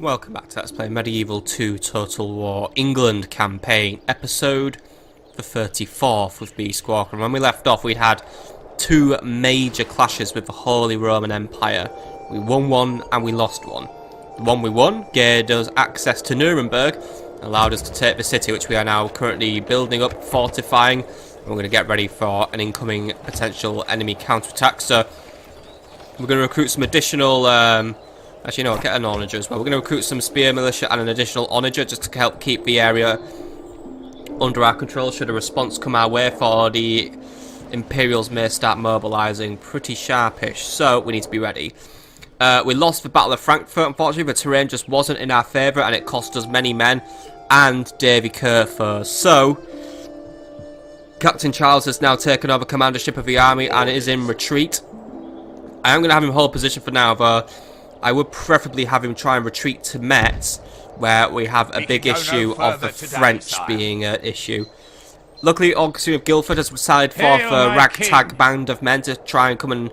Welcome back to Let's Play Medieval 2 Total War England campaign, episode the 34th with B Squadron. When we left off, we'd had two major clashes with the Holy Roman Empire. We won one and we lost one. The one we won gave us access to Nuremberg, allowed us to take the city, which we are now currently building up, fortifying, and we're going to get ready for an incoming potential enemy counterattack. So we're going to recruit some additional actually, no, I'll get an onager as well. We're going to recruit some spear militia and an additional onager just to help keep the area under our control should a response come our way, for the Imperials may start mobilising pretty sharpish, so we need to be ready. We lost the Battle of Frankfurt, unfortunately. The terrain just wasn't in our favour and it cost us many men and Davy Kerr. So Captain Charles has now taken over commandership of the army and is in retreat. I am going to have him hold position for now, though I would preferably have him try and retreat to Metz, where we have a big issue of the French being an issue. Luckily, Augustine of Guildford has decided for the ragtag band of men to try and come and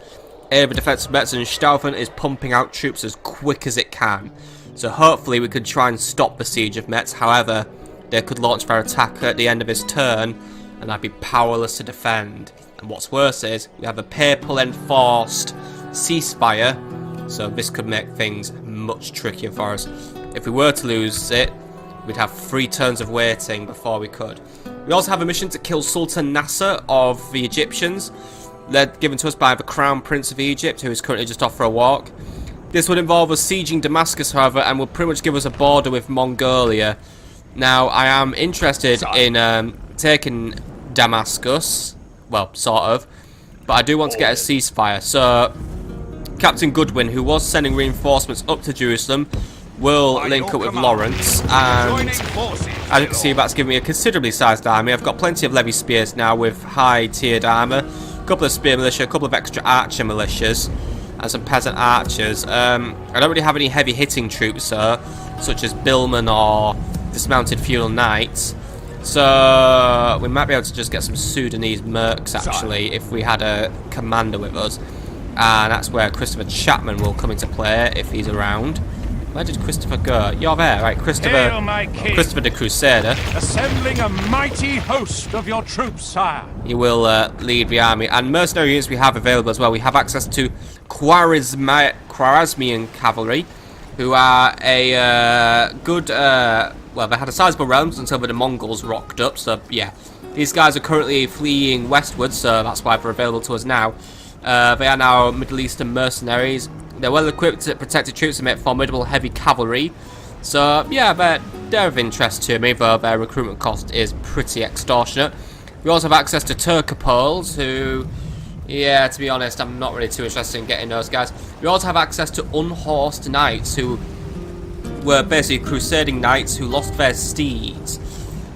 aid the defence of Metz, and Stauffen is pumping out troops as quick as it can. So hopefully we could try and stop the siege of Metz. However, they could launch their attack at the end of his turn, and I'd be powerless to defend. And what's worse is, we have a papal enforced ceasefire, so this could make things much trickier for us. If we were to lose it, we'd have 3 turns of waiting before we could. We also have a mission to kill Sultan Nasser of the Egyptians, given to us by the Crown Prince of Egypt, who is currently just off for a walk. This would involve us sieging Damascus, however, and will pretty much give us a border with Mongolia. Now, I am interested in taking Damascus, well, sort of, but I do want to get a ceasefire, so Captain Goodwin, who was sending reinforcements up to Jerusalem, will link up with Lawrence, and as you can see, that's giving me a considerably sized army. I've got plenty of levy spears now with high tiered armour, a couple of spear militia, a couple of extra archer militias, and some peasant archers. I don't really have any heavy hitting troops, such as billmen or dismounted feudal knights, so we might be able to just get some Sudanese mercs actually if we had a commander with us. And that's where Christopher Chapman will come into play if he's around. Where did Christopher go? You're there, right? Christopher the Crusader. Assembling a mighty host of your troops, sire. He will lead the army. And mercenary units we have available as well. We have access to Khwarezmian cavalry, who are a good... well, they had a sizable realms until the Mongols rocked up. So, yeah. These guys are currently fleeing westwards, so that's why they're available to us now. They are now Middle Eastern mercenaries. They're well equipped protected troops and make formidable heavy cavalry. So, yeah, they're of interest to me, though their recruitment cost is pretty extortionate. We also have access to Turcopoles, who, yeah, to be honest, I'm not really too interested in getting those guys. We also have access to unhorsed knights, who were basically crusading knights who lost their steeds.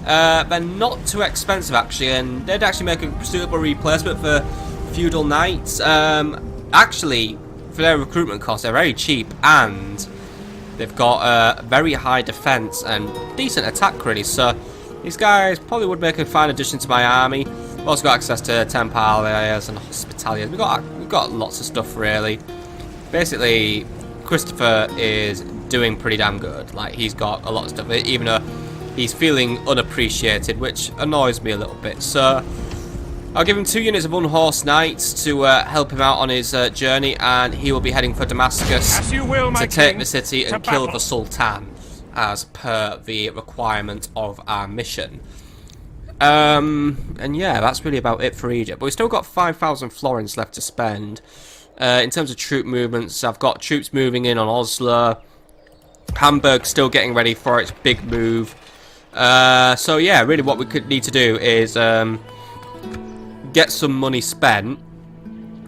They're not too expensive, actually, and they'd actually make a suitable replacement for feudal knights. Actually, for their recruitment costs, they're very cheap, and they've got very high defense and decent attack, really. So these guys probably would make a fine addition to my army. We've also got access to Templars and Hospitaliers. We've got lots of stuff, really. Basically, Christopher is doing pretty damn good. Like, he's got a lot of stuff, even though he's feeling unappreciated, which annoys me a little bit. So I'll give him 2 units of unhorsed knights to help him out on his journey, and he will be heading for Damascus to take the city and kill the Sultan, as per the requirement of our mission. And yeah, that's really about it for Egypt. But we've still got 5,000 florins left to spend. In terms of troop movements, I've got troops moving in on Oslo. Hamburg's still getting ready for its big move. So yeah, really what we could need to do is get some money spent,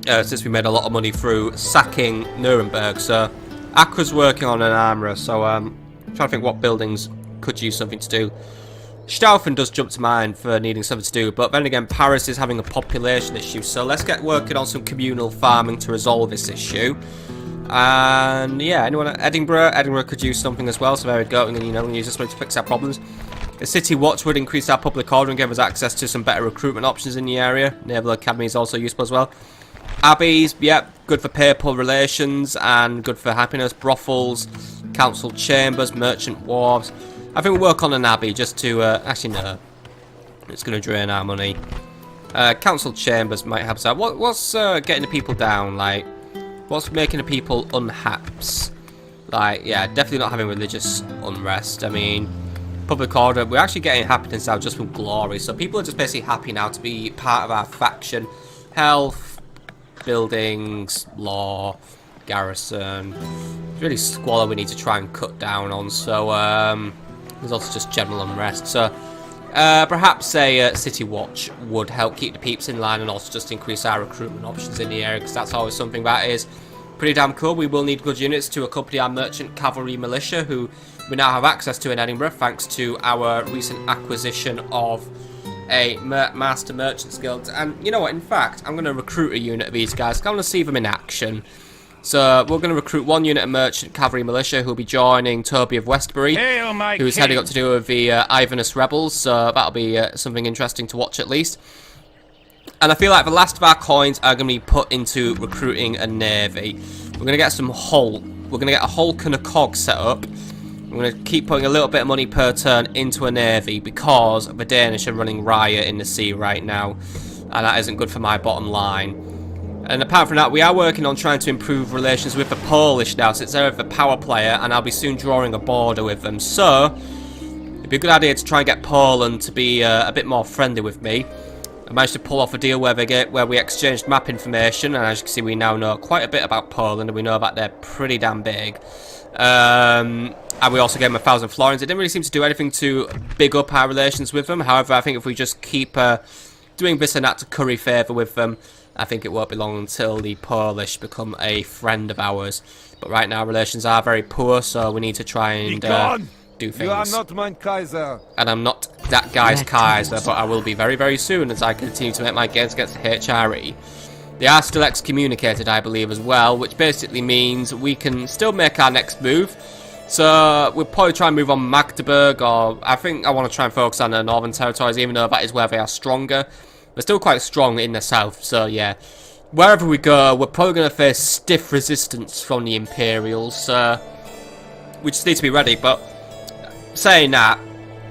since we made a lot of money through sacking Nuremberg. So Acra's working on an armourer, so I'm trying to think what buildings could use something to do. Stauffen does jump to mind for needing something to do, but then again Paris is having a population issue, so let's get working on some communal farming to resolve this issue. And yeah, anyone at Edinburgh? Edinburgh could use something as well, so there we go, and you know, use this way to fix our problems. The City Watch would increase our public order and give us access to some better recruitment options in the area. Naval Academy is also useful as well. Abbeys, yep, good for papal relations and good for happiness. Brothels, council chambers, merchant wharves. I think we'll work on an abbey just to, actually no, it's going to drain our money. Council chambers might help us out. What's getting the people down, like, what's making the people unhaps? Like, yeah, definitely not having religious unrest. I mean, public order, we're actually getting happiness now just from glory, so people are just basically happy now to be part of our faction. Health, buildings, law, garrison, really squalor we need to try and cut down on, so there's also just general unrest, so perhaps a city watch would help keep the peeps in line and also just increase our recruitment options in the area, because that's always something that is pretty damn cool. We will need good units to accompany our merchant cavalry militia, who we now have access to in Edinburgh thanks to our recent acquisition of a Master Merchants Guild. And you know what, in fact, I'm going to recruit a unit of these guys. I want to see them in action. So we're going to recruit one unit of merchant cavalry militia who will be joining Toby of Westbury, who's heading up to do with the Ivanus rebels. So that'll be something interesting to watch at least. And I feel like the last of our coins are going to be put into recruiting a navy. We're going to get some Hulk. We're going to get a Hulk and a cog set up. We're going to keep putting a little bit of money per turn into a navy because the Danish are running riot in the sea right now. And that isn't good for my bottom line. And apart from that, we are working on trying to improve relations with the Polish now, since they're the power player, and I'll be soon drawing a border with them. So, it'd be a good idea to try and get Poland to be a bit more friendly with me. I managed to pull off a deal where we exchanged map information, and as you can see, we now know quite a bit about Poland, and we know that they're pretty damn big. And we also gave them 1,000 florins. It didn't really seem to do anything to big up our relations with them. However, I think if we just keep doing this and that to curry favour with them, I think it won't be long until the Polish become a friend of ours. But right now, relations are very poor, so we need to try and do things. You are not mein Kaiser. And I'm not that guy's Kaiser, but I will be very, very soon as I continue to make my gains against the HRE. They are still excommunicated, I believe, as well, which basically means we can still make our next move. So we'll probably try and move on Magdeburg, or I think I want to try and focus on the northern territories, even though that is where they are stronger. They're still quite strong in the south, so yeah. Wherever we go, we're probably going to face stiff resistance from the Imperials, so we just need to be ready. But saying that,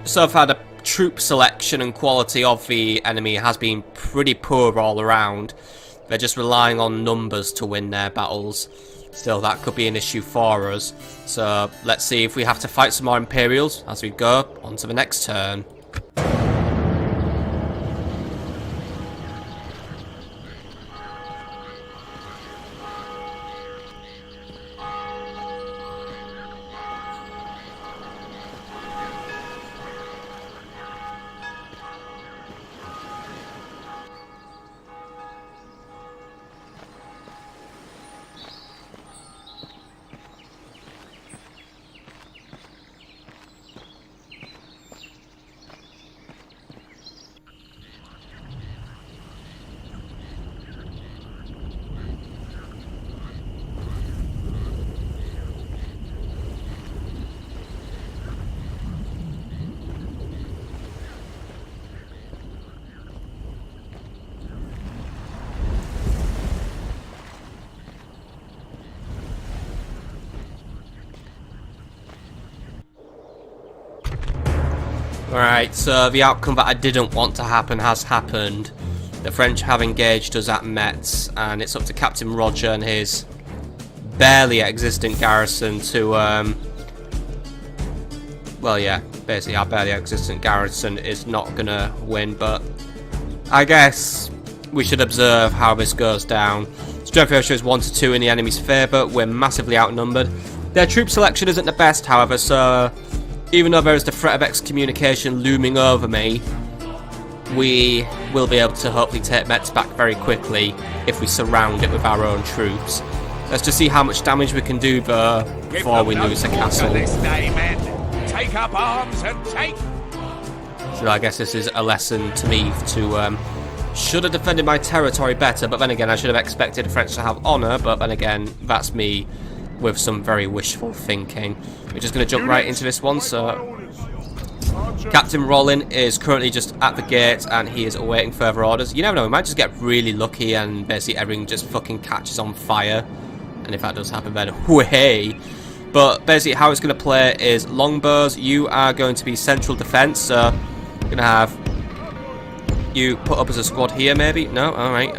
so far the troop selection and quality of the enemy has been pretty poor all around. They're just relying on numbers to win their battles. Still, that could be an issue for us. So let's see if we have to fight some more Imperials as we go on to the next turn. Alright, so the outcome that I didn't want to happen has happened. The French have engaged us at Metz, and it's up to Captain Roger and his barely existent garrison to, well, yeah, basically our barely existent garrison is not gonna win, but I guess we should observe how this goes down. Strength ratio is 1 to 2 in the enemy's favour. We're massively outnumbered. Their troop selection isn't the best, however, so even though there is the threat of excommunication looming over me, we will be able to hopefully take Metz back very quickly if we surround it with our own troops. Let's just see how much damage we can do though before we lose the castle. This day, men. Take up arms and take. So I guess this is a lesson to me to should have defended my territory better, but then again I should have expected the French to have honour, but then again that's me with some very wishful thinking. We're just going to jump right into this one, so Captain Rollin is currently just at the gate and he is awaiting further orders. You never know, we might just get really lucky and basically everything just fucking catches on fire. And if that does happen, then way. But basically how it's going to play is longbows. You are going to be central defense, so we're going to have you put up as a squad here maybe. No, alright.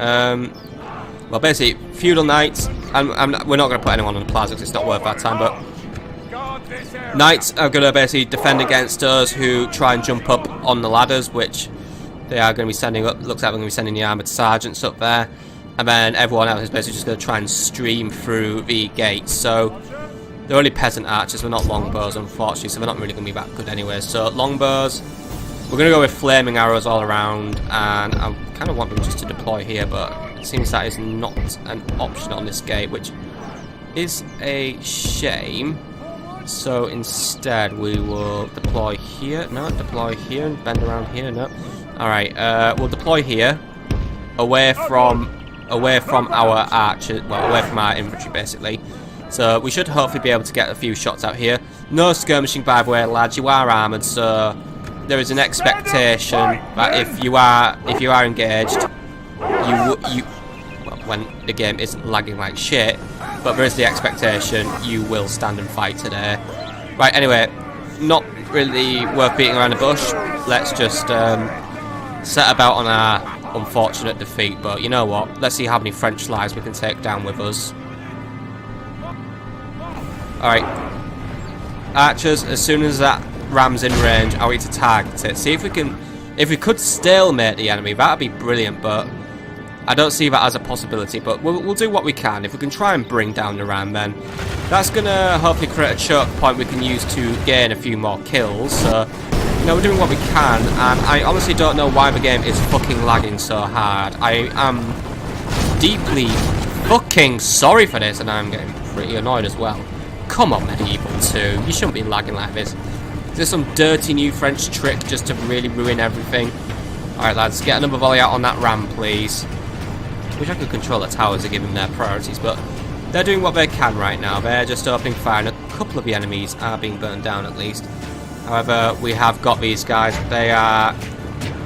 Well, basically feudal knights, and we're not going to put anyone on the plaza because it's not worth our time, but knights are going to basically defend against us who try and jump up on the ladders, which they are going to be sending up. Looks like we're going to be sending the armoured sergeants up there, and then everyone else is basically just going to try and stream through the gates. So they're only peasant archers, we're not longbows unfortunately, so they're not really going to be that good anyway. So longbows, we're going to go with flaming arrows all around, and I kind of want them just to deploy here, but it seems that is not an option on this gate, which is a shame. So instead we will deploy here. No, deploy here and bend around here. No. Alright, we'll deploy here. Away from our archers, well, away from our infantry basically. So we should hopefully be able to get a few shots out here. No skirmishing by the way, lads, you are armoured, so there is an expectation that if you are engaged, you well, when the game isn't lagging like shit, but there is the expectation you will stand and fight today. Right, anyway, not really worth beating around the bush. Let's just set about on our unfortunate defeat, but you know what? Let's see how many French lives we can take down with us. Alright. Archers, as soon as that ram's in range, I want you to target it. See if we can... If we could stalemate the enemy, that would be brilliant, but I don't see that as a possibility, but we'll do what we can. If we can try and bring down the ram, then that's going to hopefully create a choke point we can use to gain a few more kills. So, you know, we're doing what we can, and I honestly don't know why the game is fucking lagging so hard. I am deeply fucking sorry for this, and I'm getting pretty annoyed as well. Come on, Medieval 2, you shouldn't be lagging like this. Is this some dirty new French trick just to really ruin everything? Alright lads, get another volley out on that ram, please. Wish I could control the towers and give them their priorities, but they're doing what they can right now. They're just opening fire, and a couple of the enemies are being burned down at least. However, we have got these guys. They are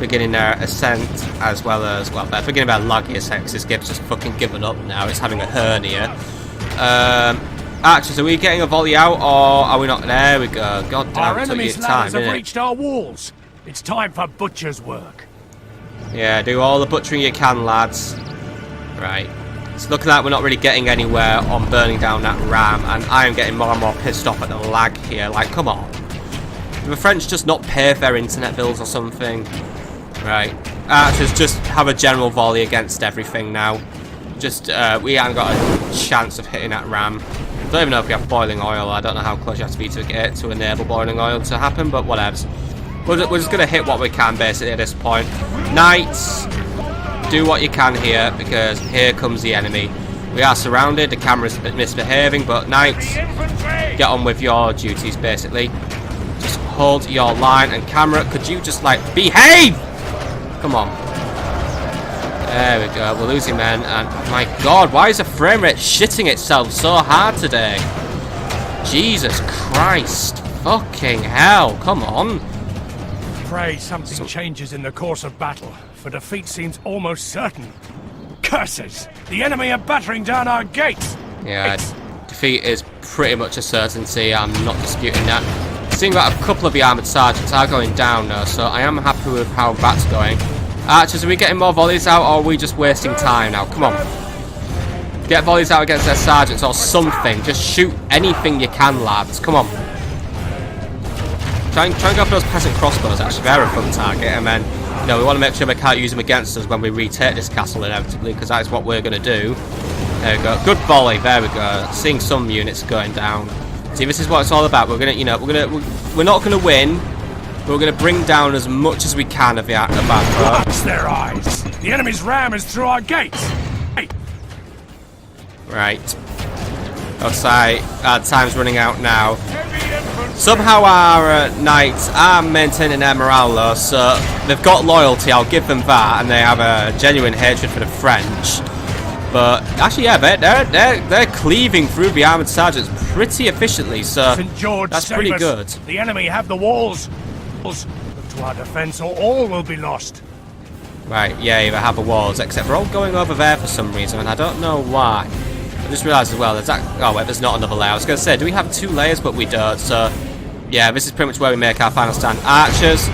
beginning their ascent as well as, well, they're beginning their laggy ascent because this game's just fucking given up now. It's having a hernia. Archers, are we getting a volley out, or are we not? There we go. God damn, it took you time, didn't it? Have reached our walls. It's time for butcher's work. Yeah, do all the butchering you can, lads. Right. It's looking like we're not really getting anywhere on burning down that ram, and I am getting more and more pissed off at the lag here. Like, come on. Do the French just not pay for their internet bills or something? Right. Archers, just have a general volley against everything now. Just, we haven't got a chance of hitting that ram. I don't even know if we have boiling oil. I don't know how close you have to be to get to enable boiling oil to happen, but whatever. We're just going to hit what we can basically at this point. Knights, do what you can here, because here comes the enemy. We are surrounded, the camera's misbehaving, but knights, get on with your duties basically. Just hold your line, and camera, could you just like behave? Come on. There we go, we're losing men, and my god, why is the frame rate shitting itself so hard today? Jesus Christ, fucking hell, come on. Pray something changes in the course of battle, for defeat seems almost certain. Curses! The enemy are battering down our gates! Yeah, defeat is pretty much a certainty, I'm not disputing that. Seeing that a couple of the armoured sergeants are going down though, so I am happy with how that's going. Archers, are we getting more volleys out, or are we just wasting time now? Come on. Get volleys out against their sergeants or something. Just shoot anything you can, lads. Come on. Try and go for those peasant crossbows, actually. They're a fun target. And then, you know, we want to make sure they can't use them against us when we retake this castle inevitably, because that is what we're going to do. There we go. Good volley. There we go. Seeing some units going down. See, this is what it's all about. We're going to, you know, we're not going to win. We're going to bring down as much as we can of our foe. Blocks their eyes. The enemy's ram is through our gates. Hey. Right. Looks like our time's running out now. Somehow our knights are maintaining their morale though, so they've got loyalty, I'll give them that, and they have a genuine hatred for the French. But actually, yeah, they're cleaving through the armoured sergeants pretty efficiently, so St. George, that's pretty good. The enemy have the walls. Look to our defense or all will be lost. Right, yeah, either have a walls, except we're all going over there for some reason, and I don't know why. I just realised as well, oh wait, there's not another layer. I was going to say, do we have 2 layers? But we don't, so... Yeah, this is pretty much where we make our final stand. Archers,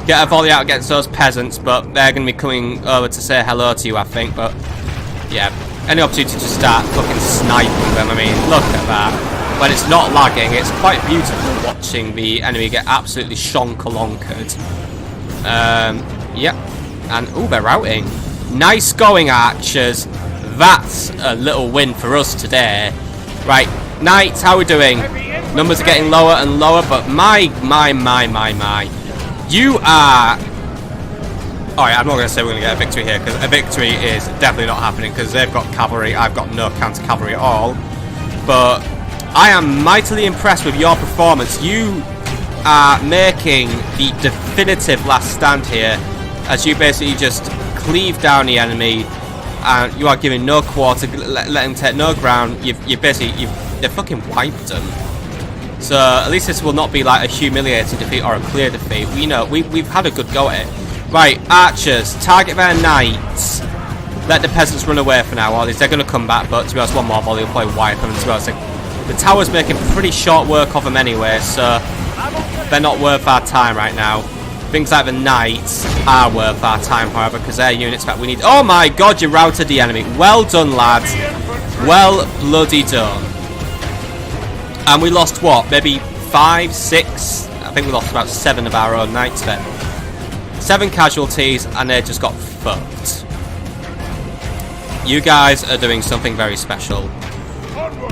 get a volley out against those peasants, but they're going to be coming over to say hello to you, I think, but... Yeah, any opportunity to start fucking sniping them, I mean, look at that. When it's not lagging, it's quite beautiful watching the enemy get absolutely shonkalonkered. Yep. And, ooh, they're routing. Nice going, archers. That's a little win for us today. Right, knights, how are we doing? Numbers are getting lower and lower, but my. You are... Alright, I'm not going to say we're going to get a victory here, because a victory is definitely not happening, because they've got cavalry, I've got no counter-cavalry at all. But I am mightily impressed with your performance. You are making the definitive last stand here, as you basically just cleave down the enemy, and you are giving no quarter, let them take no ground. You've fucking wiped them. So at least this will not be like a humiliating defeat or a clear defeat. We know we've had a good go at it. Right, archers, target their knights. Let the peasants run away for now, or at least they're going to come back. But to be honest, one more volley will probably wipe them. To be honest, the tower's making pretty short work of them anyway, so they're not worth our time right now. Things like the knights are worth our time, however, because their units back we need... Oh my god, you routed the enemy. Well done, lads. Well bloody done. And we lost, what, maybe 5, 6? I think we lost about 7 of our own knights then. 7 casualties, and they just got fucked. You guys are doing something very special.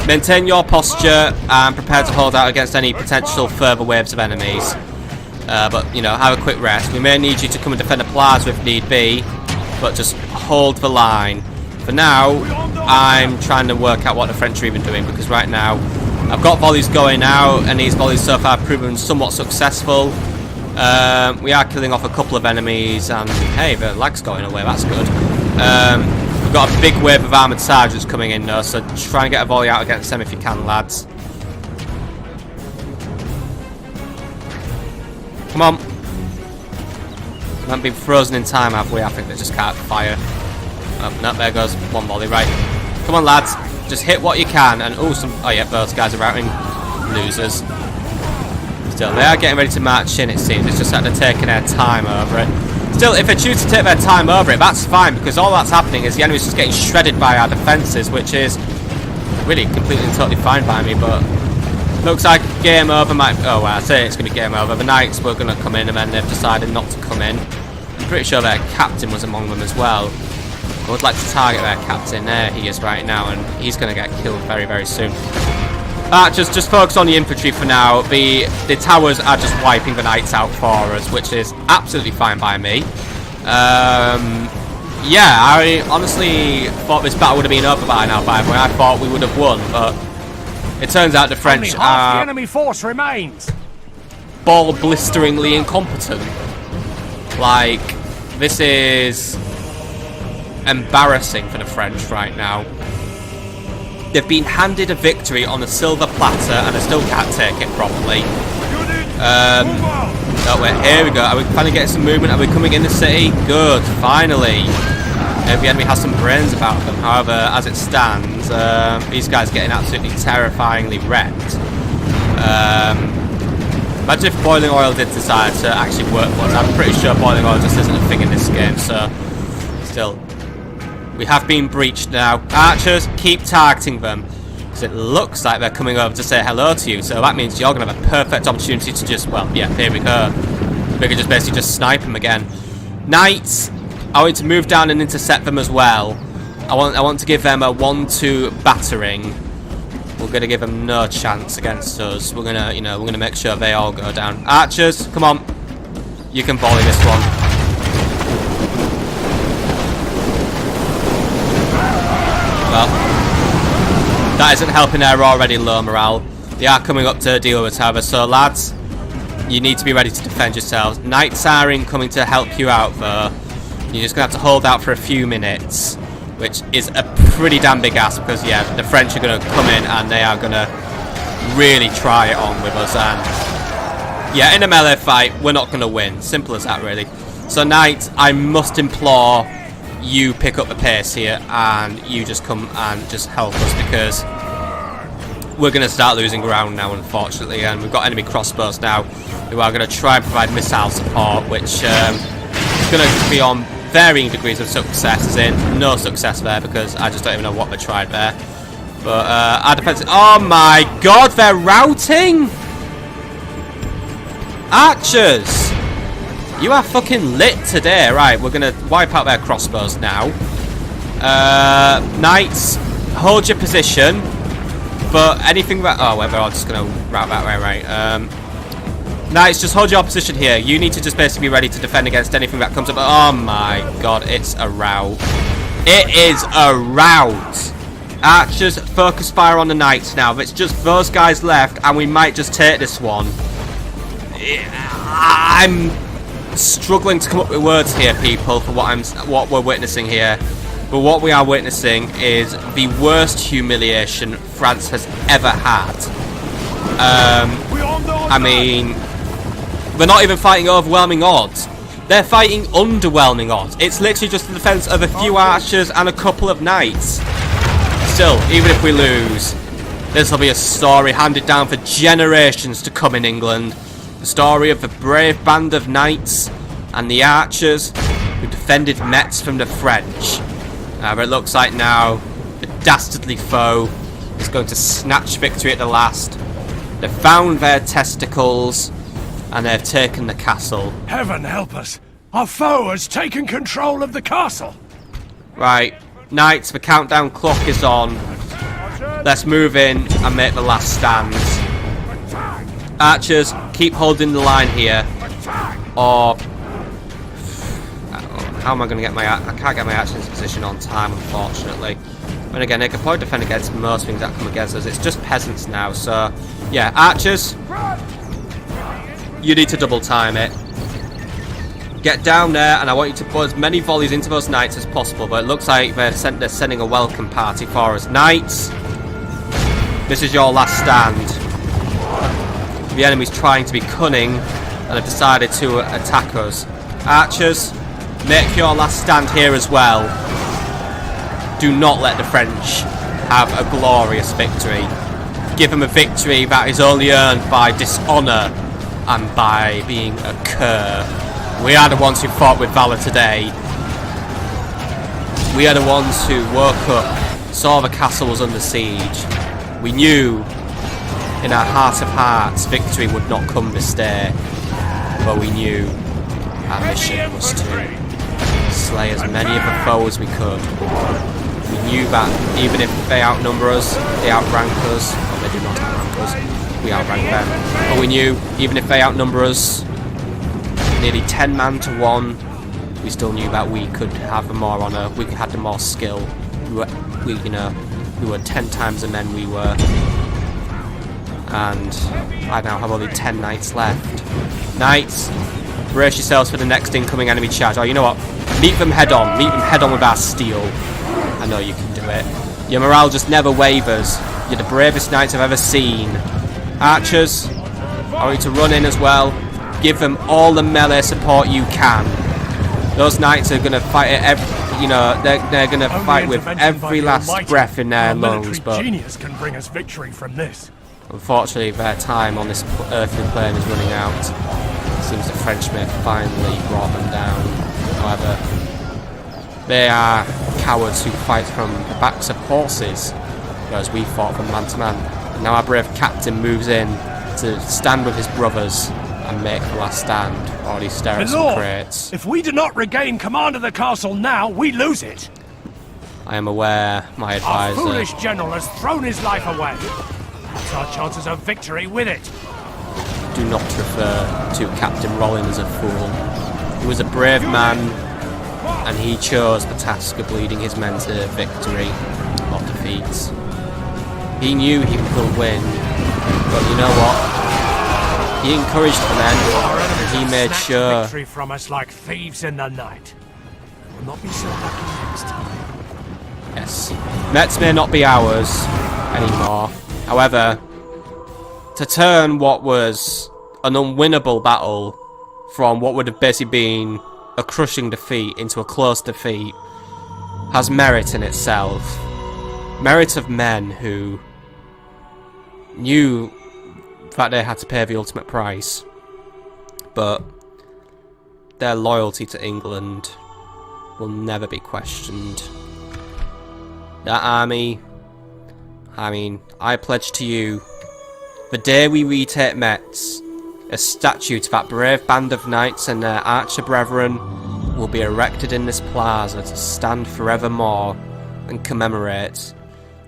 Maintain your posture and prepare to hold out against any potential further waves of enemies. But, you know, have a quick rest. We may need you to come and defend the plaza if need be, but just hold the line. For now, I'm trying to work out what the French are even doing, because right now, I've got volleys going out, and these volleys so far have proven somewhat successful. We are killing off a couple of enemies, and hey, the lag's going away, that's good. We've got a big wave of armoured sergeants coming in though, so try and get a volley out against them if you can, lads. Come on. We haven't been frozen in time, have we? I think they just can't fire. Oh, no, there goes one volley, right. Come on, lads. Just hit what you can, and oh yeah, those guys are routing. Losers. Still, they are getting ready to march in, it seems. It's just that they're taking their time over it. Still, if they choose to take their time over it, that's fine, because all that's happening is the enemy's just getting shredded by our defences, which is really completely and totally fine by me, but looks like game over might... Oh, well, I say it's going to be game over. The knights were going to come in, and then they've decided not to come in. I'm pretty sure their captain was among them as well. I would like to target their captain. There he is right now, and he's going to get killed very, very soon. Just focus on the infantry for now. The towers are just wiping the knights out for us, which is absolutely fine by me. Yeah, I honestly thought this battle would have been over by now, by the way. I thought we would have won, but it turns out the French Only half the enemy force remains. Ball blisteringly incompetent. Like, this is embarrassing for the French right now. They've been handed a victory on a silver platter and they still can't take it properly. Oh wait, here we go. Are we finally getting some movement? Are we coming in the city? Good, finally. Maybe the enemy has some brains about them. However, as it stands, these guys are getting absolutely terrifyingly wrecked. Imagine if boiling oil did decide to actually work for us. I'm pretty sure boiling oil just isn't a thing in this game, so still. We have been breached now. Archers, keep targeting them, because it looks like they're coming over to say hello to you, so that means you're going to have a perfect opportunity to just, well, yeah, here we go. We can just basically just snipe them again. Knights, I want to move down and intercept them as well. I want to give them a 1-2 battering. We're going to give them no chance against us. We're going to, you know, we're going to make sure they all go down. Archers, come on. You can volley this one. Well, that isn't helping their already low morale. They are coming up to deal with it, however, so lads, you need to be ready to defend yourselves. Knights are incoming to help you out though. You're just going to have to hold out for a few minutes, which is a pretty damn big ask, because yeah, the French are going to come in and they are going to really try it on with us, and Yeah, in a melee fight, we're not going to win. Simple as that, really. So, Knight, I must implore you pick up the pace here, and you just come and just help us, because we're going to start losing ground now, unfortunately, and we've got enemy crossbows now who are going to try and provide missile support, which is going to be on varying degrees of success, as in no success there, because I just don't even know what they tried there. But our defense... Oh my god, they're routing! Archers! You are fucking lit today. Right, we're going to wipe out their crossbows now. Knights, hold your position. But anything that... Oh, we're all just going to route that way, right. Knights, just hold your position here. You need to just basically be ready to defend against anything that comes up. Oh my god, it's a rout. It is a rout. Archers, focus fire on the Knights now. It's just those guys left, and we might just take this one. I'm struggling to come up with words here, people, for what we're witnessing here. But what we are witnessing is the worst humiliation France has ever had. I mean, they're not even fighting overwhelming odds. They're fighting underwhelming odds. It's literally just the defense of a few archers and a couple of knights. Still, even if we lose, this will be a story handed down for generations to come in England. The story of the brave band of knights and the archers who defended Metz from the French. But it looks like now the dastardly foe is going to snatch victory at the last. They've found their testicles and they've taken the castle. Heaven help us! Our foe has taken control of the castle! Right, knights, the countdown clock is on. Let's move in and make the last stand. Archers, keep holding the line here, or how am I going to get my... I can't get my archers into position on time, unfortunately. And again, they can probably defend against most things that come against us. It's just peasants now, so yeah, archers, you need to double time it. Get down there, and I want you to put as many volleys into those knights as possible, but it looks like they're sending a welcome party for us. Knights, this is your last stand. The enemy's trying to be cunning and have decided to attack us. Archers, make your last stand here as well. Do not let the French have a glorious victory. Give them a victory that is only earned by dishonour and by being a cur. We are the ones who fought with valour today. We are the ones who woke up, saw the castle was under siege. We knew in our heart of hearts victory would not come this day, but we knew our mission was to slay as many of the foes as we could. We knew that even if they outnumber us, they outrank us, or they do not outrank us, we outrank them. But we knew even if they outnumber us nearly 10 man to 1, we still knew that we could have the more honour, we had the more skill. We were 10 times the men we were. And I now have only 10 knights left. Knights, brace yourselves for the next incoming enemy charge. Oh, you know what? Meet them head on. Meet them head on with our steel. I know you can do it. Your morale just never wavers. You're the bravest knights I've ever seen. Archers, I want you to run in as well. Give them all the melee support you can. Those knights are going to fight it they're going to fight with every last breath in their lungs. But genius can bring us victory from this. Unfortunately, their time on this earthly plane is running out. It seems the Frenchmen have finally brought them down. However, they are cowards who fight from the backs of horses, whereas we fought from man to man. And now our brave captain moves in to stand with his brothers and make the last stand, or at least stare at some crates. If we do not regain command of the castle now, we lose it. I am aware, my advisor. Our foolish general has thrown his life away. That's our chances of victory with it. Do not refer to Captain Rollin as a fool. He was a brave man, and he chose the task of leading his men to victory or defeat. He knew he could win, but you know what? He encouraged the men, and he made sure. Victory from us like thieves in the night. We'll not be so lucky next time. Yes, Metz may not be ours anymore. However, to turn what was an unwinnable battle from what would have basically been a crushing defeat into a close defeat has merit in itself. Merit of men who knew that they had to pay the ultimate price, but their loyalty to England will never be questioned. That army, I mean, I pledge to you, the day we retake Metz, a statue to that brave band of knights and their archer brethren will be erected in this plaza to stand forevermore and commemorate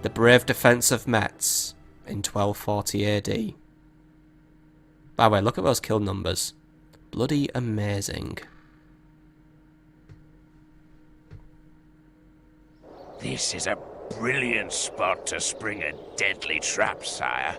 the brave defence of Metz in 1240 AD. By the way, look at those kill numbers. Bloody amazing. This is a brilliant spot to spring a deadly trap, sire.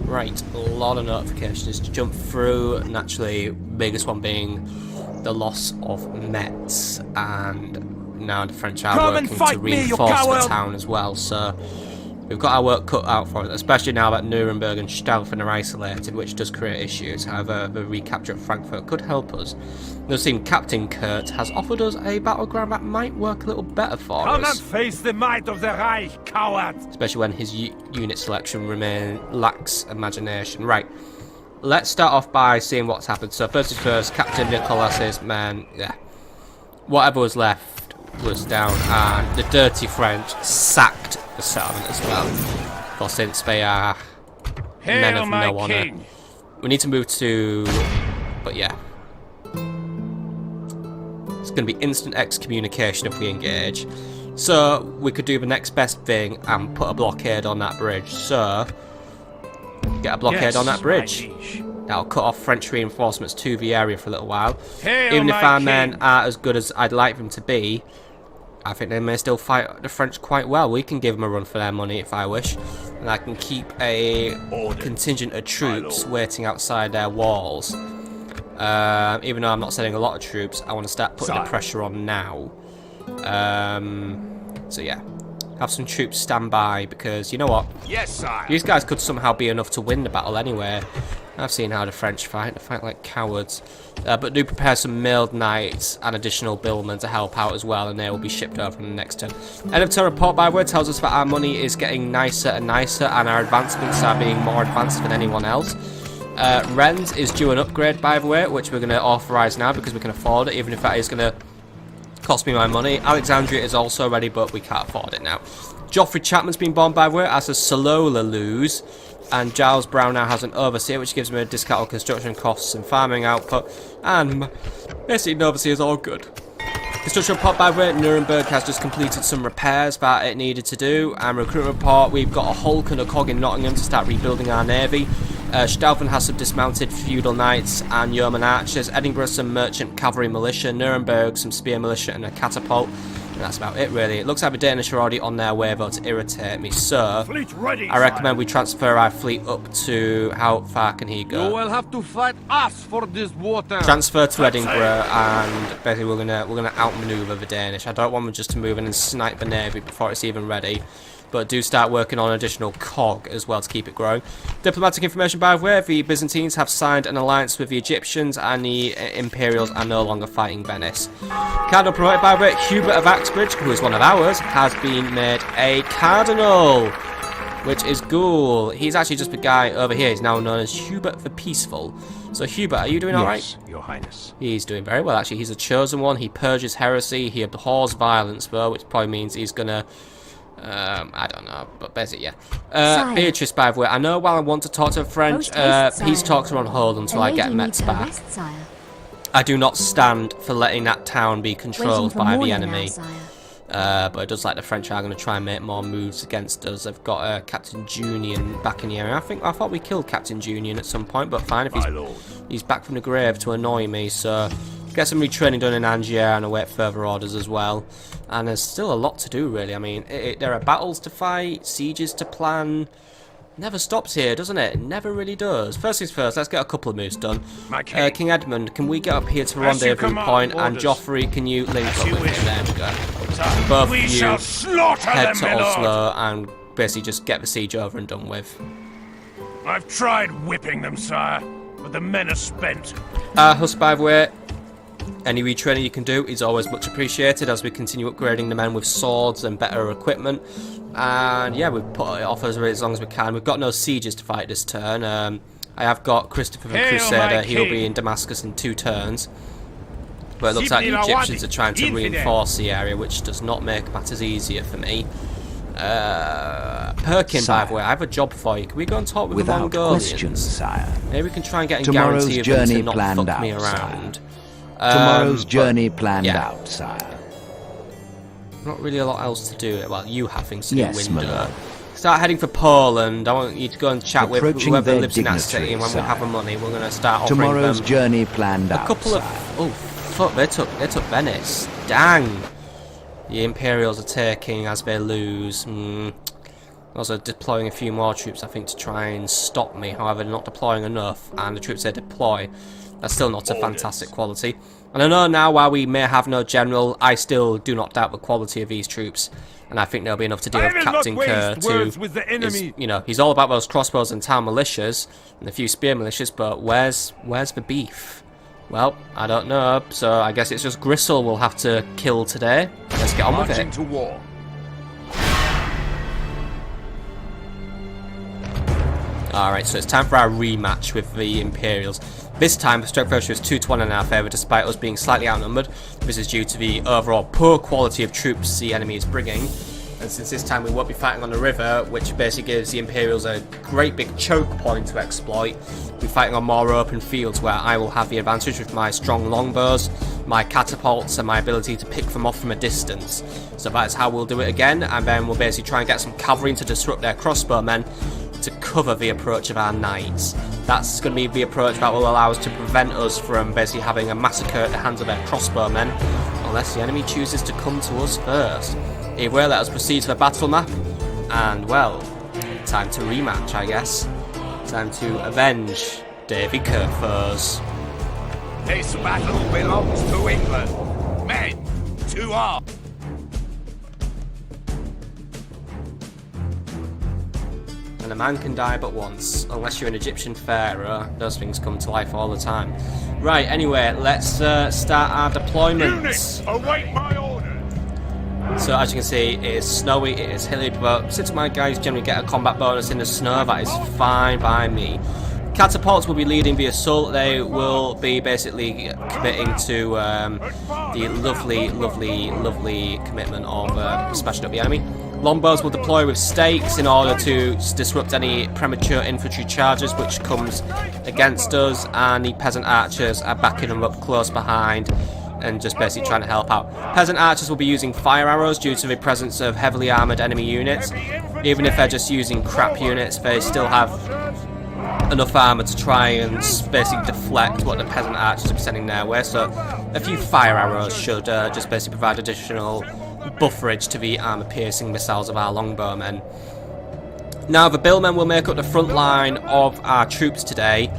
Right, a lot of notifications to jump through. Naturally, biggest one being the loss of Metz, and now the French are working to reinforce the town as well. So we've got our work cut out for it, especially now that Nuremberg and Staufen are isolated, which does create issues. However, the recapture of Frankfurt could help us. It does seem Captain Kurt has offered us a battleground that might work a little better for us. Come and face the might of the Reich, coward! Especially when his unit selection lacks imagination. Right, let's start off by seeing what's happened. So first things first, Captain Nicholas's men, yeah, whatever was left was down, and the dirty French sacked the settlement as well. For since they are men of no honour. We need to move to, but yeah. It's going to be instant excommunication if we engage. So we could do the next best thing and put a blockade on that bridge. So get a blockade on that bridge. That'll cut off French reinforcements to the area for a little while. Even if our men aren't as good as I'd like them to be, I think they may still fight the French quite well. We can give them a run for their money if I wish. And I can keep a contingent of troops waiting outside their walls. Even though I'm not sending a lot of troops, I want to start putting the pressure on now. So yeah, have some troops stand by, because you know what? Yes, sire. These guys could somehow be enough to win the battle anyway. I've seen how the French fight. They fight like cowards. But do prepare some mailed knights and additional billmen to help out as well, and they will be shipped over in the next turn. End of turn report, by the way, tells us that our money is getting nicer and nicer, and our advancements are being more advanced than anyone else. Rennes is due an upgrade, by the way, which we're going to authorise now because we can afford it, even if that is going to cost me my money. Alexandria is also ready, but we can't afford it now. Joffrey Chapman's been born, by the way, as a Solola lose. And Giles Brown now has an overseer, which gives him a discount on construction costs and farming output. And basically, an overseer is all good. Construction report, by the way, Nuremberg has just completed some repairs that it needed to do. And recruitment report, we've got a Hulk and a cog in Nottingham to start rebuilding our navy. Staufen has some dismounted feudal knights and yeoman archers. Edinburgh some merchant cavalry militia. Nuremberg some spear militia and a catapult. And that's about it, really. It looks like the Danish are already on their way, though, to irritate me. So, I recommend we transfer our fleet up to... How far can he go? You will have to fight us for this water. Transfer to Edinburgh, and basically we're gonna outmaneuver the Danish. I don't want them just to move in and snipe the navy before it's even ready. But do start working on additional cog as well to keep it growing. Diplomatic information, by the way, the Byzantines have signed an alliance with the Egyptians, and the Imperials are no longer fighting Venice. Cardinal promoted, by the way, Hubert of Axbridge, who is one of ours, has been made a cardinal, which is cool. He's actually just the guy over here. He's now known as Hubert the Peaceful. So Hubert, are you doing alright? Yes, Your Highness. He's doing very well, actually. He's a chosen one. He purges heresy. He abhors violence, though, which probably means he's gonna... I don't know, but basically, yeah. Beatrice, by the way, I know while I want to talk to a French, peace talks are on hold until I get Metz back. I do not stand for letting that town be controlled by the enemy. But it does like the French are going to try and make more moves against us. They've got Captain Junian back in the area. I thought we killed Captain Junian at some point, but fine, if he's back from the grave to annoy me, so... Get some retraining done in Angier and await further orders as well. And there's still a lot to do, really. I mean, there are battles to fight, sieges to plan. Never stops here, doesn't it? It never really does. First things first, let's get a couple of moves done. King Edmund, can we get up here to Rendezvous Point? And Joffrey, can you link up with me? There we go. Both of you head to Oslo and basically just get the siege over and done with. I've tried whipping them, sire, but the men are spent. Huss, by the way, any retraining you can do is always much appreciated as we continue upgrading the men with swords and better equipment. And yeah, we've put it off as long as we can. We've got no sieges to fight this turn. I have got Christopher the Crusader. He'll be in Damascus in 2 turns. But it looks like the Egyptians are trying to reinforce the area, which does not make matters easier for me. Perkin, by the way, I have a job for you. Can we go and talk with the Mongolians? Maybe we can try and get a guarantee of them to not fuck me around. Tomorrow's journey planned out, sire. Not really a lot else to do. Well, you have things to do, Winder. Start heading for Poland. I want you to go and chat with whoever lives in that city, and when we have the money, we're going to start offering Tomorrow's them journey planned out, a couple of... Oh, fuck, they took Venice. Dang. The Imperials are taking as they lose. Also deploying a few more troops, I think, to try and stop me. However, they're not deploying enough, and the troops they deploy are still not of fantastic quality. And I know now, while we may have no general, I still do not doubt the quality of these troops, and I think there'll be enough to deal with Captain Kerr to, you know, he's all about those crossbows and town militias and a few spear militias, but where's the beef? Well, I don't know, so I guess it's just Gristle we'll have to kill today. Let's get on with it. To war. Alright, so it's time for our rematch with the Imperials. This time, the stroke ratio is 2-to-1 in our favour, despite us being slightly outnumbered. This is due to the overall poor quality of troops the enemy is bringing. And since this time we won't be fighting on the river, which basically gives the Imperials a great big choke point to exploit, we'll be fighting on more open fields where I will have the advantage with my strong longbows, my catapults, and my ability to pick them off from a distance. So that's how we'll do it again, and then we'll basically try and get some cavalry to disrupt their crossbowmen to cover the approach of our knights. That's going to be the approach that will allow us to prevent us from basically having a massacre at the hands of their crossbowmen, unless the enemy chooses to come to us first. Either way, let us proceed to the battle map, and well, time to rematch, I guess. Time to avenge Davy Kerfurs. This battle belongs to England. Men, to arms. And a man can die but once, unless you're an Egyptian pharaoh. Those things come to life all the time. Right, anyway, let's start our deployments. Units, await my orders. So as you can see, it is snowy, it is hilly, but since my guys generally get a combat bonus in the snow, that is fine by me. Catapults will be leading the assault. They will be basically committing to the lovely commitment of smashing up the enemy. Longbows will deploy with stakes in order to disrupt any premature infantry charges which comes against us, and the peasant archers are backing them up close behind and just basically trying to help out. Peasant archers will be using fire arrows due to the presence of heavily armoured enemy units. Even if they're just using crap units, they still have enough armour to try and basically deflect what the peasant archers are sending their way, so a few fire arrows should just basically provide additional bufferage to the armour-piercing missiles of our longbowmen. Now, the billmen will make up the front line of our troops today,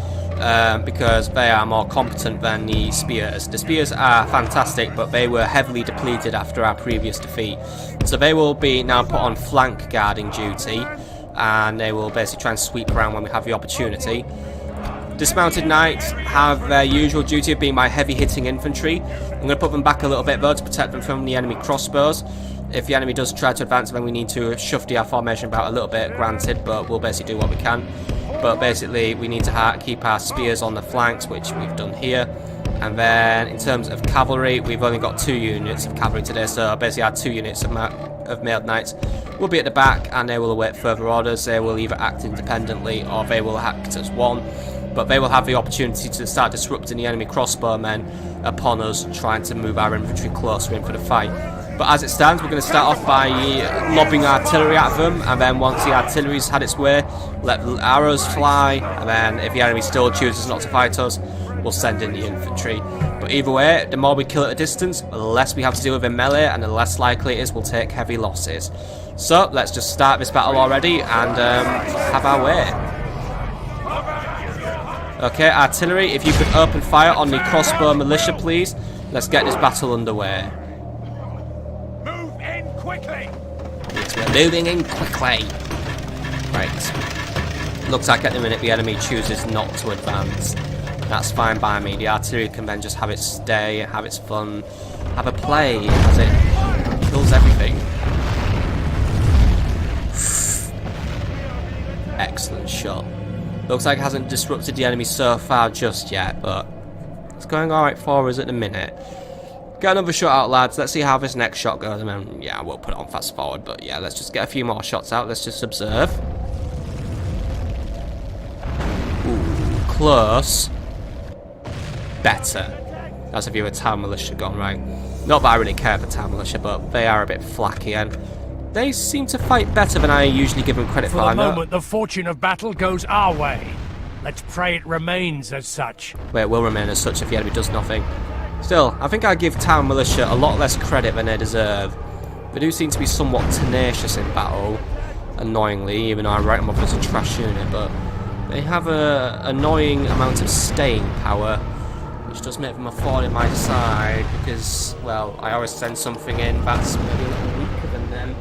because they are more competent than the spears. The spears are fantastic, but they were heavily depleted after our previous defeat. So they will be now put on flank guarding duty, and they will basically try and sweep around when we have the opportunity. Dismounted knights have their usual duty of being my heavy hitting infantry. I'm going to put them back a little bit though to protect them from the enemy crossbows. If the enemy does try to advance, then we need to shove our formation about a little bit, granted, but we'll basically do what we can. But basically we need to keep our spears on the flanks, which we've done here. And then in terms of cavalry, we've only got 2 units of cavalry today, so basically our 2 units of mailed knights will be at the back, and they will await further orders. They will either act independently or they will act as one, but they will have the opportunity to start disrupting the enemy crossbowmen upon us trying to move our infantry closer in for the fight. But as it stands, we're going to start off by lobbing artillery at them, and then once the artillery's had its way, let the arrows fly, and then if the enemy still chooses not to fight us, we'll send in the infantry. But either way, the more we kill at a distance, the less we have to deal with in melee, and the less likely it is we'll take heavy losses. So let's just start this battle already and have our way. Okay, artillery, if you could open fire on the crossbow militia, please. Let's get this battle underway. Move in quickly! Yes, we're moving in quickly. Right. Looks like at the minute the enemy chooses not to advance. That's fine by me. The artillery can then just have its day, have its fun, have a play as it kills everything. Excellent shot. Looks like it hasn't disrupted the enemy so far just yet, but it's going alright for us at the minute. Get another shot out, lads. Let's see how this next shot goes, and then, yeah, we'll put it on fast forward, but yeah, let's just get a few more shots out. Let's just observe. Ooh, close. Better. That's if you were town militia gone, right? Not that I really care for town militia, but they are a bit flaky, and they seem to fight better than I usually give them credit for. For the moment, the fortune of battle goes our way. Let's pray it remains as such. Well, it will remain as such if the enemy does nothing. Still, I think I give town militia a lot less credit than they deserve. They do seem to be somewhat tenacious in battle, annoyingly, even though I write them off as a trash unit, but they have an annoying amount of staying power, which does make them a thorn in my side, because, well, I always send something in that's maybe a little weaker than them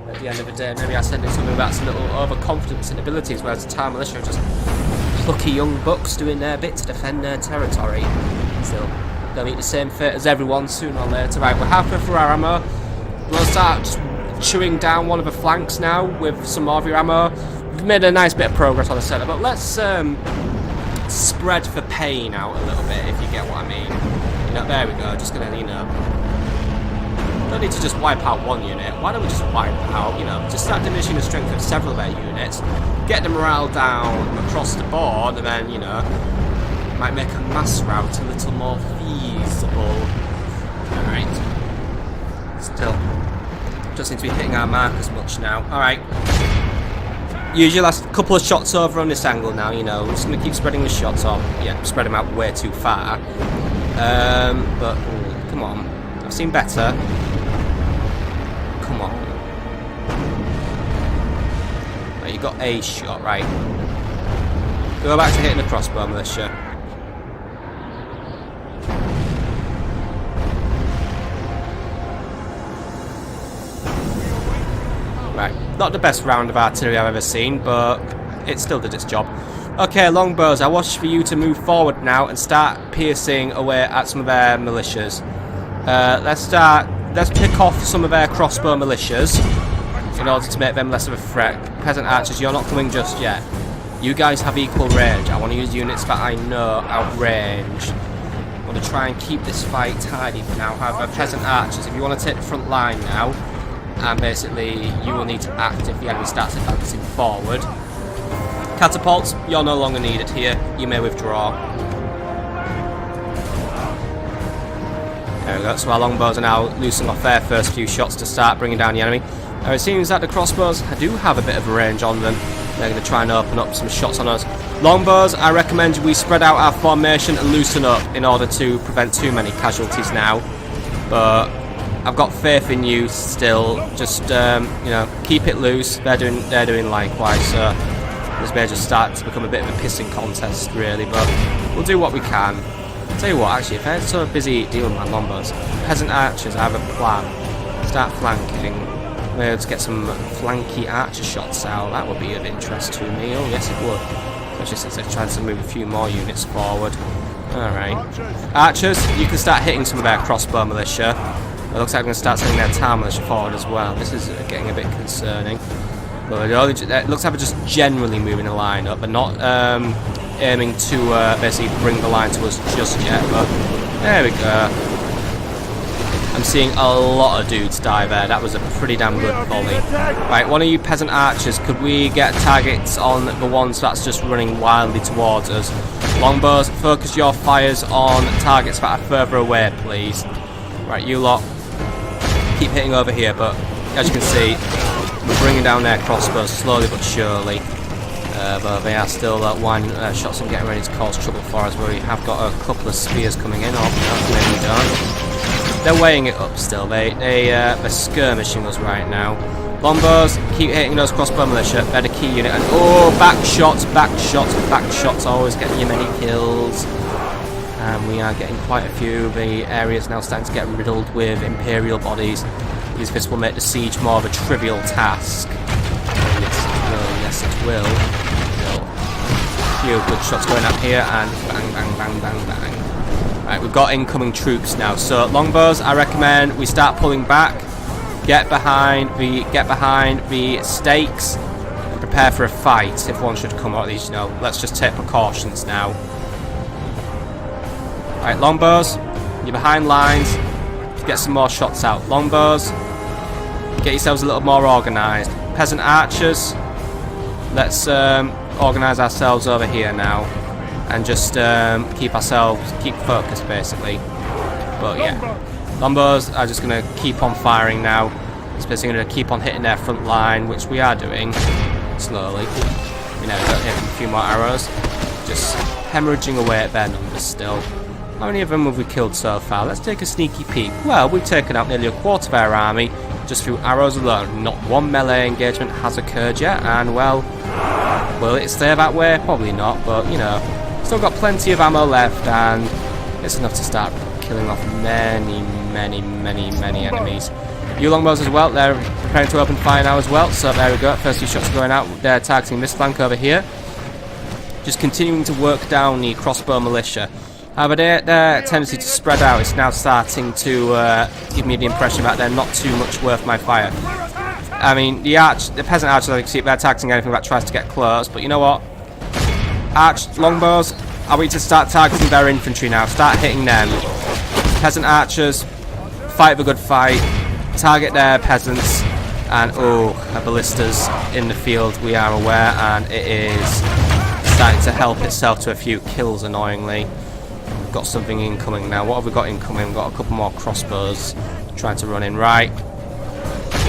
at the end of the day. Maybe I send in something that's a little overconfidence in abilities, whereas the town militia are just plucky young bucks doing their bit to defend their territory. Still, they'll meet the same fate as everyone sooner or later. Right, we're halfway through our ammo. We'll start just chewing down one of the flanks now with some more of your ammo. We've made a nice bit of progress on the centre, but let's spread the pain out a little bit, if you get what I mean. You know, there we go, just gonna, you know, don't need to just wipe out one unit. Why don't we just wipe out, you know, just start diminishing the strength of several of their units, get the morale down across the board, and then, you know, might make a mass rout a little more feasible. Alright. Still, doesn't seem to be hitting our mark as much now. Alright. Use your last couple of shots over on this angle now, you know. I'm just going to keep spreading the shots on. Yeah, spread them out way too far. But, ooh, come on. I've seen better. Come on. Right, you got a shot, right. Go back to hitting the crossbow militia. Right, not the best round of artillery I've ever seen, but it still did its job. Okay, longbows, I wish for you to move forward now and start piercing away at some of their militias. Let's pick off some of their crossbow militias in order to make them less of a threat. Peasant archers, you're not coming just yet. You guys have equal range. I want to use units that I know outrange. I want to try and keep this fight tidy for now. However, peasant archers, if you want to take the front line now, and basically you will need to act if the enemy starts advancing forward. Catapults, you're no longer needed here. You may withdraw. There we go. So our longbows are now loosening off their first few shots to start bringing down the enemy. Now it seems that the crossbows do have a bit of a range on them. They're going to try and open up some shots on us. Longbows, I recommend we spread out our formation and loosen up in order to prevent too many casualties now. But I've got faith in you still. Just you know, keep it loose. They're doing likewise. So this may just start to become a bit of a pissing contest, really. But we'll do what we can. Tell you what, actually, if I'm so busy dealing with my longbows, peasant archers, I have a plan. Start flanking. Maybe to get some flanky archer shots out. That would be of interest to me. Oh yes, it would. Especially since they're trying to move a few more units forward. Alright. Archers, you can start hitting some of their crossbow militia. It looks like I'm going to start sending their tower militia forward as well. This is getting a bit concerning. But it looks like we're just generally moving a line up, but not aiming to basically bring the line to us just yet. But there we go. I'm seeing a lot of dudes die there. That was a pretty damn good volley. Right, one of you peasant archers, could we get targets on the ones that's just running wildly towards us? Longbows, focus your fires on targets that are further away, please. Right, you lot, keep hitting over here, but as you can see, we're bringing down their crossbows slowly but surely. But they are still winding shots and getting ready to cause trouble for us. We have got a couple of spears coming in, or no, maybe we don't. They're weighing it up still. They're skirmishing us right now. Longbows, keep hitting those crossbow militia. They're the key unit. And oh, back shots, always getting you many kills. And we are getting quite a few. The area's now starting to get riddled with Imperial bodies. This will make the siege more of a trivial task. Yes, it will. A few good shots going up here, and bang, bang, bang, bang, bang. Right, we've got incoming troops now. So longbows, I recommend we start pulling back, get behind the stakes, and prepare for a fight if one should come. Or at least, you know, let's just take precautions now. Right, longbows, you're behind lines. Get some more shots out. Longbows, get yourselves a little more organised. Peasant archers, let's organise ourselves over here now. And just keep focused, basically. But yeah, longbows are just going to keep on firing now. It's basically going to keep on hitting their front line, which we are doing slowly. We now got hit with a few more arrows, just hemorrhaging away at their numbers still. How many of them have we killed so far? Let's take a sneaky peek. Well, we've taken out nearly a quarter of our army just through arrows alone. Not one melee engagement has occurred yet, and well, will it stay that way? Probably not, but you know. Still got plenty of ammo left, and it's enough to start killing off many enemies. You longbows as well, they're preparing to open fire now as well, so there we go, first few shots are going out, they're targeting this flank over here. Just continuing to work down the crossbow militia. However, their tendency to spread out is now starting to give me the impression that they're not too much worth my fire. I mean, the peasant archers, I can see, they're targeting anything that tries to get close, but you know what? Longbows, are we to start targeting their infantry now? Start hitting them. Peasant archers, fight the good fight. Target their peasants. And oh, a ballista's in the field, we are aware, and it is starting to help itself to a few kills, annoyingly. We've got something incoming now. What have we got incoming? We've got a couple more crossbows trying to run in. Right.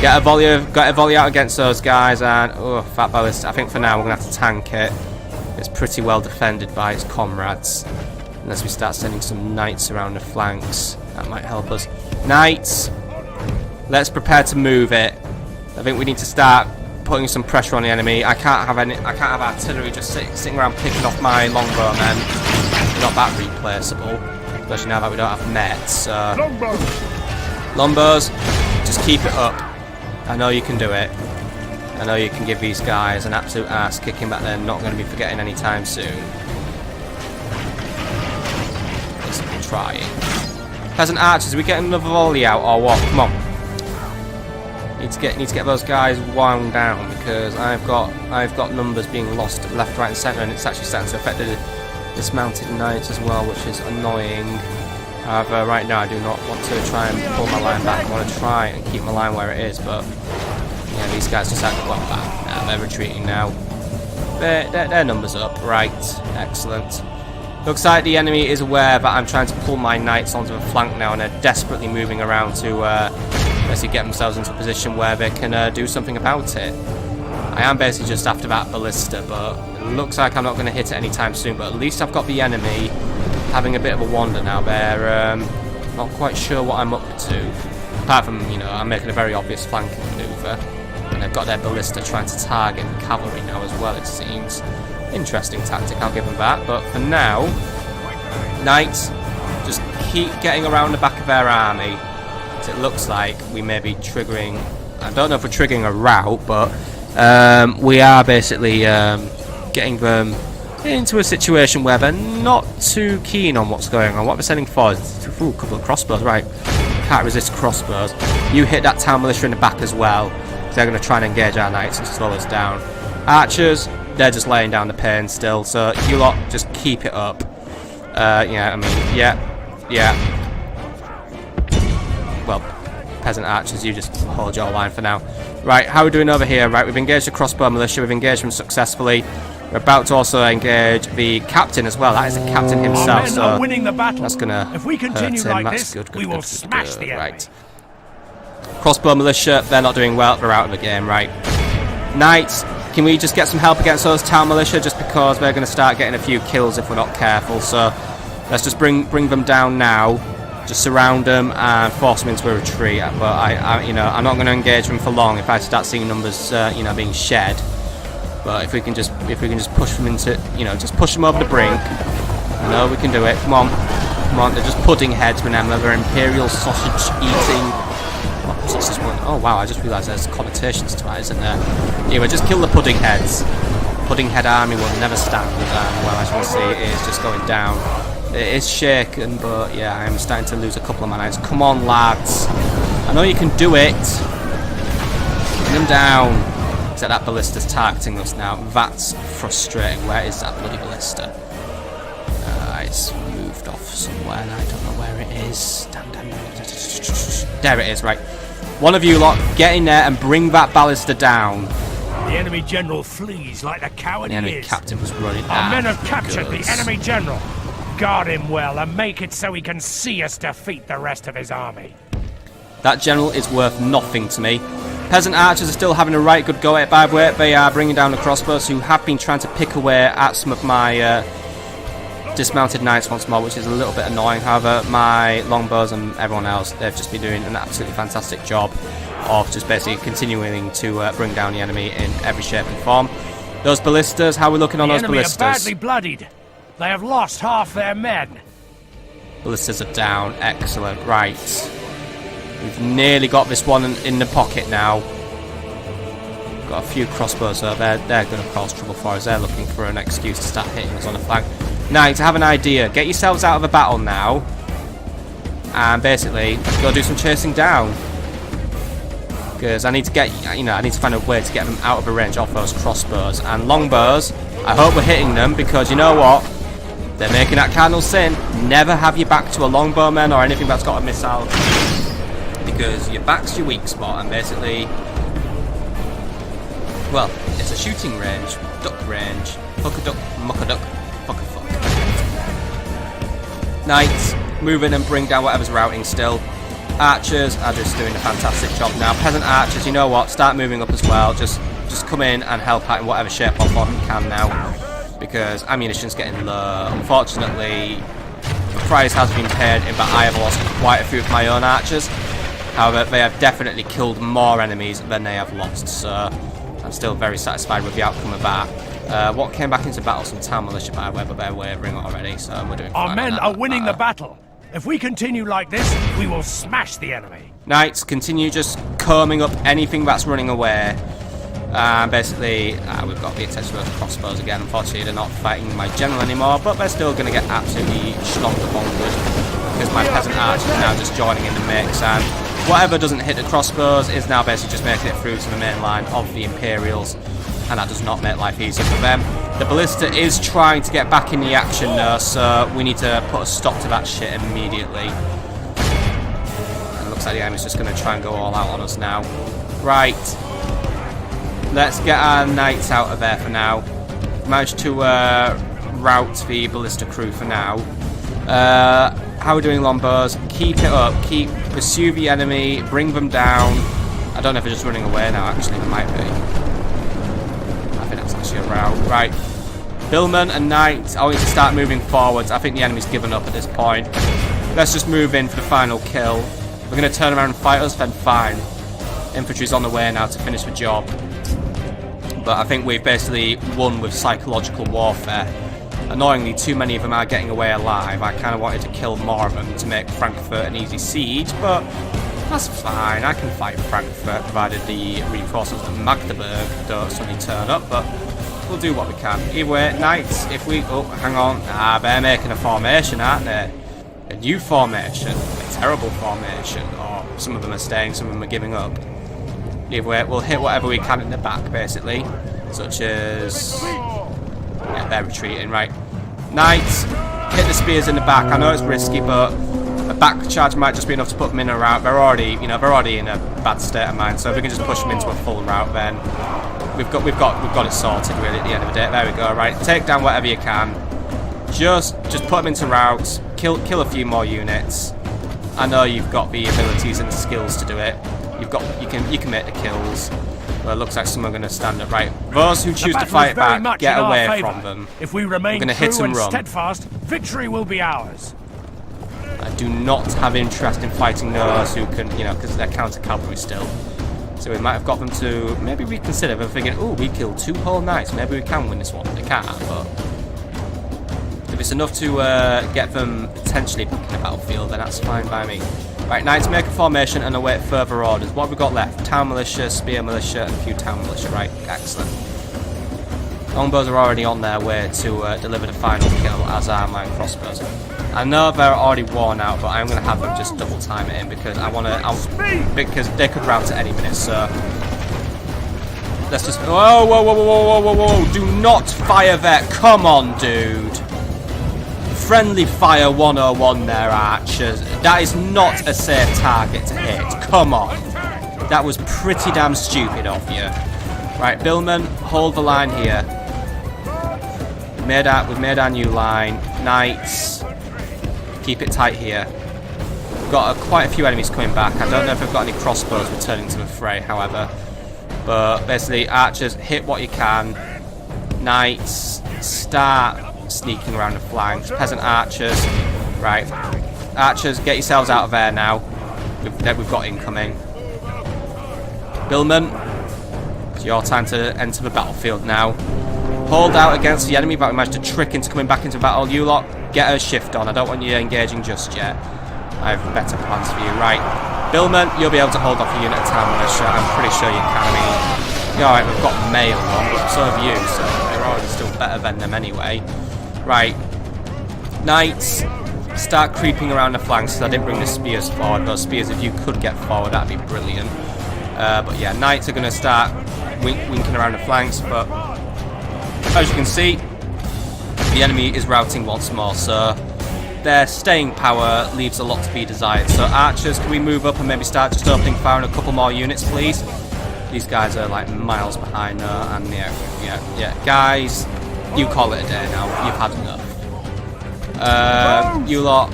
Get a volley out against those guys, and oh, fat ballista. I think for now we're going to have to tank it. It's pretty well defended by its comrades. Unless we start sending some knights around the flanks. That might help us. Knights! Let's prepare to move it. I think we need to start putting some pressure on the enemy. I can't have artillery just sitting around picking off my longbow men. They're not that replaceable. Especially now that we don't have Metz. So. Longbows, just keep it up. I know you can do it. I know you can give these guys an absolute ass kicking that they're not going to be forgetting anytime soon. Just trying. Peasant archers, are we getting another volley out or what? Come on. Need to get those guys wound down, because I've got numbers being lost left, right, and centre, and it's actually starting to affect the dismounted knights as well, which is annoying. However, right now I do not want to try and pull my line back. I want to try and keep my line where it is, but yeah, these guys just act well back. Nah, they're retreating now. Their numbers up. Right, excellent. Looks like the enemy is aware that I'm trying to pull my knights onto the flank now, and they're desperately moving around to basically get themselves into a position where they can do something about it. I am basically just after that ballista, but it looks like I'm not going to hit it anytime soon, but at least I've got the enemy having a bit of a wander now. They're not quite sure what I'm up to, apart from, you know, I'm making a very obvious flanking maneuver, and they've got their ballista trying to target the cavalry now as well, it seems. Interesting tactic, I'll give them that, but for now, knights just keep getting around the back of their army. So it looks like we may be triggering, I don't know if we're triggering a rout, but we are basically getting them into a situation where they're not too keen on what's going on. What they're sending for is a couple of crossbows, right? Can't resist crossbows. You hit that town militia in the back as well. They're going to try and engage our knights and slow us down. Archers, they're just laying down the pain still, so you lot just keep it up. Yeah, I mean, yeah. Well, peasant archers, you just hold your line for now. Right, how are we doing over here? Right, we've engaged the crossbow militia, we've engaged them successfully. We're about to also engage the captain as well. That is the captain himself, so winning the battle. That's gonna if we continue hurt him. like That's this, good, we will smash the enemy. Right. Crossbow militia, they're not doing well, they're out of the game, right. Knights, can we just get some help against those town militia, just because they're going to start getting a few kills if we're not careful, so let's just bring them down now, just surround them and force them into a retreat. But I you know, I'm not going to engage them for long if I start seeing numbers, you know, being shed. But if we can just push them into, you know, just push them over the brink. I know we can do it. Come on, they're just pudding heads. Remember, they're imperial sausage eating. Oh wow, I just realised there's connotations to that, isn't there? Anyway, just kill the pudding heads. Pudding head army will never stand, and well, as you can see, it is just going down. It is shaken, but yeah, I am starting to lose a couple of my knights. Come on, lads. I know you can do it. Bring them down. So that ballista's targeting us now. That's frustrating. Where is that bloody ballista? It's moved off somewhere, and I don't know where it is. There it is, right. One of you lot, get in there and bring that ballista down. The enemy general flees like the coward he is. The enemy captain was running. Our men have captured the enemy general. Guard him well and make it so he can see us defeat the rest of his army. That general is worth nothing to me. Peasant archers are still having a right good go at it, by the way. They are bringing down the crossbows, who have been trying to pick away at some of my dismounted knights once more, which is a little bit annoying. However, my longbows and everyone else, they've just been doing an absolutely fantastic job of just basically continuing to bring down the enemy in every shape and form. Those ballistas, how are we looking on those ballistas? The enemy are badly bloodied. They have lost half their men. Ballistas are down. Excellent. Right. We've nearly got this one in the pocket now. Got a few crossbows though. They're going to cause trouble for us. They're looking for an excuse to start hitting us on the flank. Knights, have an idea. Get yourselves out of the battle now, and basically go do some chasing down. Because I need to get, you know, I need to find a way to get them out of the range of those crossbows and longbows. I hope we're hitting them, because you know what? They're making that cardinal sin. Never have your back to a longbowman or anything that's got a missile, because your back's your weak spot, and basically, well, it's a shooting range, duck range, fuck a duck, muck a duck, fuck a fuck. Knights, move in and bring down whatever's routing still. Archers are just doing a fantastic job now. Peasant archers, you know what? Start moving up as well. Just come in and help out in whatever shape or form you can now, because ammunition's getting low. Unfortunately, the price has been paid in that I have lost quite a few of my own archers. However, they have definitely killed more enemies than they have lost, so I'm still very satisfied with the outcome of that. What came back into battle? Some town militia, by the way, but they're wavering already, so we're doing fine. Our men are winning the battle. If we continue like this, we will smash the enemy. Knights, continue just combing up anything that's running away. Basically, we've got the attention of those crossbows again. Unfortunately, they're not fighting my general anymore, but they're still going to get absolutely schlonked bonkered, because my peasant archers are now just joining in the mix, and whatever doesn't hit the crossbows is now basically just making it through to the main line of the Imperials. and that does not make life easier for them. The ballista is trying to get back in the action now, so we need to put a stop to that shit immediately. And it looks like the enemy's just going to try and go all out on us now. Right. Let's get our knights out of there for now. Managed to rout the ballista crew for now. How are we doing, longbows? Keep it up. Pursue the enemy. Bring them down. I don't know if they're just running away now. Actually, they might be. I think that's actually a rout. Right. Billman and knights. I want you to start moving forwards. I think the enemy's given up at this point. Let's just move in for the final kill. We're going to turn around and fight us, then fine. Infantry's on the way now to finish the job. But I think we've basically won with psychological warfare. Annoyingly, too many of them are getting away alive. I kind of wanted to kill more of them to make Frankfurt an easy siege, but that's fine. I can fight Frankfurt, provided the reinforcements of Magdeburg don't suddenly turn up, but we'll do what we can. Either way, knights, if we... Oh, hang on. They're making a formation, aren't they? A new formation. A terrible formation. Or some of them are staying, some of them are giving up. Either way, we'll hit whatever we can in the back, basically. Such as... Yeah, they're retreating, right. Knights, hit the spears in the back. I know it's risky, but a back charge might just be enough to put them in a rout. They're already, you know, they're already in a bad state of mind. So if we can just push them into a full rout, then we've got it sorted really at the end of the day. There we go. Right, take down whatever you can. Just put them into routes. Kill a few more units. I know you've got the abilities and the skills to do it. You can make the kills. Well, it looks like some are going to stand up. Right, those who choose to fight back, get away from them. If we remain true and steadfast, victory will be ours. I do not have interest in fighting those who can, you know, because they're counter cavalry still. So we might have got them to maybe reconsider. They're thinking, oh, we killed 2 whole knights. Maybe we can win this one. They can't, but if it's enough to get them potentially back in the battlefield, then that's fine by me. Right, knights, make a formation and await further orders. What have we got left? Town militia, spear militia, and a few town militia. Right, excellent. Longbows are already on their way to deliver the final kill, as are my crossbows. I know they're already worn out, but I'm going to have them just double time it in because I want to. Because they could rout at any minute. So let's just. Whoa, whoa, whoa, whoa, whoa, whoa, whoa! Do not fire there. Come on, dude. Friendly fire 101 there, archers. That is not a safe target to hit. Come on. That was pretty damn stupid of you. Right, Billman, hold the line here. We've made our new line. Knights, keep it tight here. We've got quite a few enemies coming back. I don't know if we've got any crossbows returning to the fray, however. But basically, archers, hit what you can. Knights, start sneaking around the flanks. Peasant archers. Right. Archers, get yourselves out of there now. We've got incoming. Billman, it's your time to enter the battlefield now. Hold out against the enemy, but we managed to trick into coming back into battle. You lot, get a shift on. I don't want you engaging just yet. I have better plans for you. Right. Billman, you'll be able to hold off a unit of town militia. I'm pretty sure you can. I mean, yeah, alright, we've got mail on, but so have you, so you're already still better than them anyway. Right, knights, start creeping around the flanks. So I didn't bring the spears forward. Those spears, if you could get forward, that'd be brilliant. But yeah, knights are going to start winking around the flanks. But as you can see, the enemy is routing once more. So their staying power leaves a lot to be desired. So archers, can we move up and maybe start just opening fire on a couple more units, please? These guys are like miles behind, and yeah, guys. You call it a day now. You've had enough. You lot,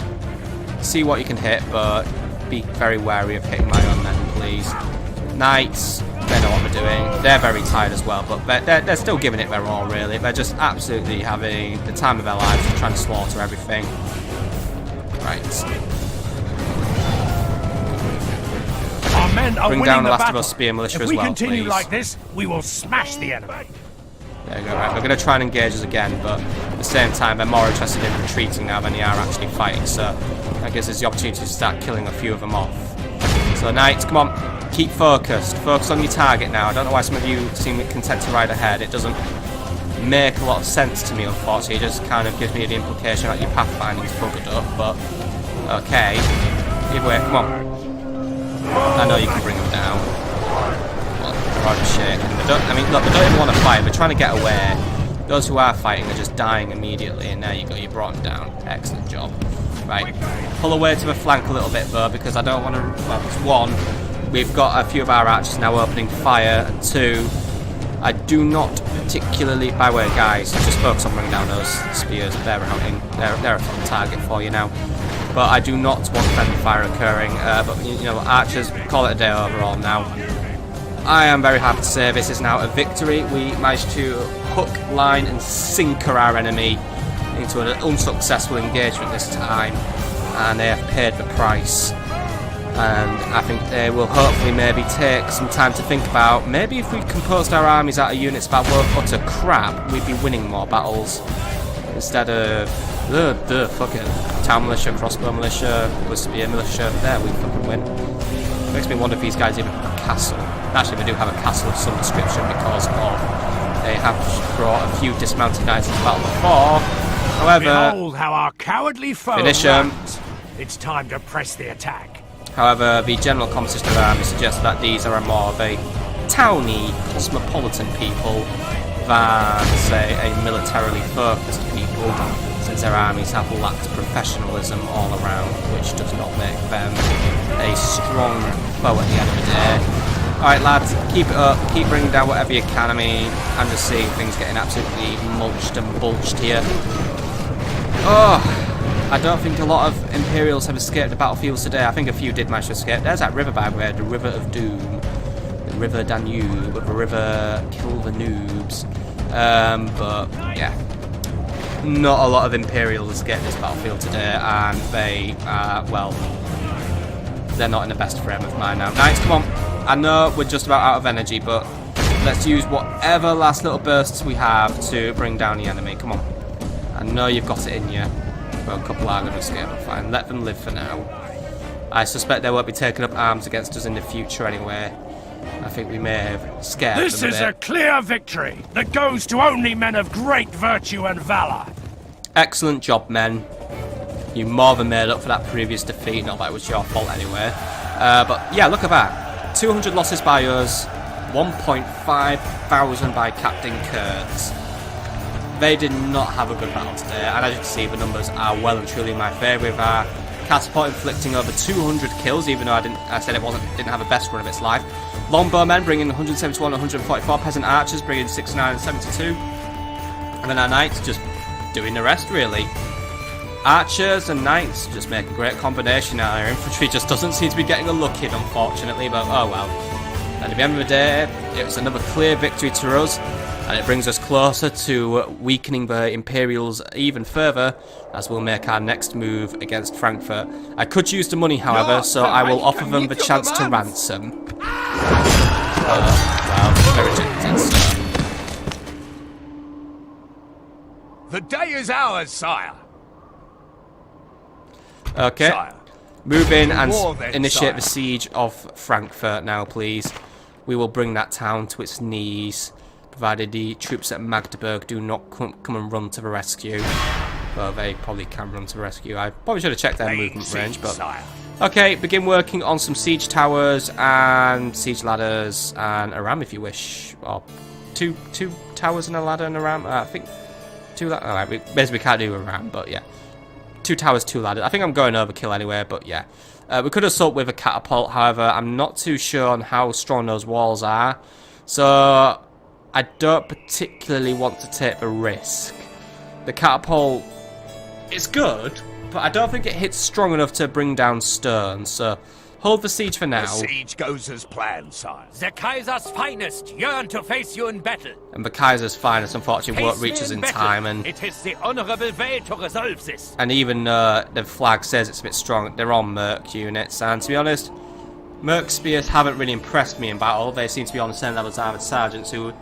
see what you can hit, but be very wary of hitting my own men, please. Knights, they know what they're doing. They're very tired as well, but they're still giving it their all, really. They're just absolutely having the time of their lives, trying to slaughter everything. Right. Our men are bring winning down the last battle. of us spear militia as well, well, please. If we continue please. like this, we will smash the enemy. There you go, right. We're going to try and engage us again, but at the same time, they're more interested in retreating now than they are actually fighting, so I guess there's the opportunity to start killing a few of them off. So, knights, come on, keep focused. Focus on your target now. I don't know why some of you seem content to ride ahead. It doesn't make a lot of sense to me, unfortunately. It just kind of gives me the implication that your pathfinding's buggered up, but okay. Either way, come on. I know you can bring them down. Well, body shake. I mean, look, they don't even want to fight. They're trying to get away. Those who are fighting are just dying immediately, and there you go, you brought them down. Excellent job. Right, pull away to the flank a little bit though, because I don't want to. Well, it's one, we've got a few of our archers now opening fire, and two, I do not particularly. By the way, guys, just focus on bringing down those spears. They're a fun target for you now. But I do not want friendly fire occurring. But you know, archers, call it a day overall now. I am very happy to say this is now a victory. We managed to hook, line and sinker our enemy into an unsuccessful engagement this time, and they have paid the price. And I think they will hopefully maybe take some time to think about, maybe if we composed our armies out of units that were utter crap, we'd be winning more battles instead of fucking town militia, crossbow militia, with spear militia. There we fucking win. Makes me wonder if these guys even have a castle. Actually, they do have a castle of some description because of they have brought a few dismounted knights into battle before. However, behold how our cowardly foe finish runs. It's time to press the attack. However, the general composition of the army suggests that these are more of a towny, cosmopolitan people than, say, a militarily focused people, since their armies have lacked professionalism all around, which does not make them a strong foe at the end of the day. Alright lads, keep it up, keep bringing down whatever you can. I mean, I'm just seeing things getting absolutely mulched and bulged here. Oh, I don't think a lot of Imperials have escaped the battlefields today. I think a few did manage to escape. There's that river, by the way, the River of Doom. The River Danube, the River Kill the Noobs. But, yeah. Not a lot of Imperials escaped this battlefield today, and they, well, they're not in the best frame of mind now. Knights, come on. I know we're just about out of energy, but let's use whatever last little bursts we have to bring down the enemy. Come on. I know you've got it in you. Well, a couple are going to escape, but fine. Let them live for now. I suspect they won't be taking up arms against us in the future anyway. I think we may have scared them a bit. This is a clear victory that goes to only men of great virtue and valor. Excellent job, men. You more than made up for that previous defeat. Not that it was your fault anyway. But yeah, look at that. 200 losses by us, 1,500 by Captain Kurtz. They did not have a good battle today, and as you can see, the numbers are well and truly in my favour, with our catapult inflicting over 200 kills, even though I said it didn't have the best run of its life. Longbowmen bringing 171 and 144, peasant archers bringing 69 and 72, and then our knights just doing the rest really. Archers and knights just make a great combination. Our infantry just doesn't seem to be getting a look in, unfortunately, but oh well. And at the end of the day, it was another clear victory to us, and it brings us closer to weakening the Imperials even further, as we'll make our next move against Frankfurt. I could use the money, however, so I will offer them the chance to ransom. Well, they rejected, so. The day is ours, sire. Okay, Sire. move in and Then, initiate sire. the siege of Frankfurt now, please. We will bring that town to its knees, provided the troops at Magdeburg do not come and run to the rescue. Well, they probably can run to the rescue. I probably should have checked their movement range, but... Sire. Okay, begin working on some siege towers and siege ladders and a ram if you wish. Or two towers and a ladder and a ram. I think two... Alright, we can't do a ram, but yeah. 2 towers, 2 ladders. I think I'm going overkill anyway, but yeah. We could assault with a catapult, however, I'm not too sure on how strong those walls are. So, I don't particularly want to take the risk. The catapult is good, but I don't think it hits strong enough to bring down stone, so hold the siege for now. The siege goes as planned, sire. The Kaiser's finest yearn to face you in battle. And the Kaiser's finest, unfortunately, won't Face reach me us in battle. time, and It is the honorable way to resolve this. even the flag says it's a bit strong, they're on Merc units, and to be honest, Merc spears haven't really impressed me in battle. They seem to be on the same level as Armored Sergeants, who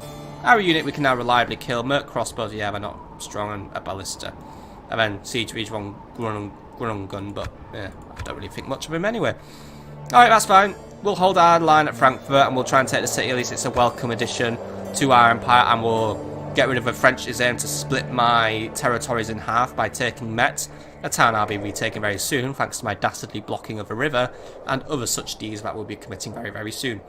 are a unit we can now reliably kill. Merc crossbows, yeah, they're not strong, and a ballista. And then Siege Reach one run gun, but yeah, I don't really think much of him anyway. Alright, that's fine. We'll hold our line at Frankfurt, and we'll try and take the city. At least it's a welcome addition to our empire, and we'll get rid of the French's aim to split my territories in half by taking Metz, a town I'll be retaking very soon, thanks to my dastardly blocking of a river, and other such deeds that we'll be committing very, very soon.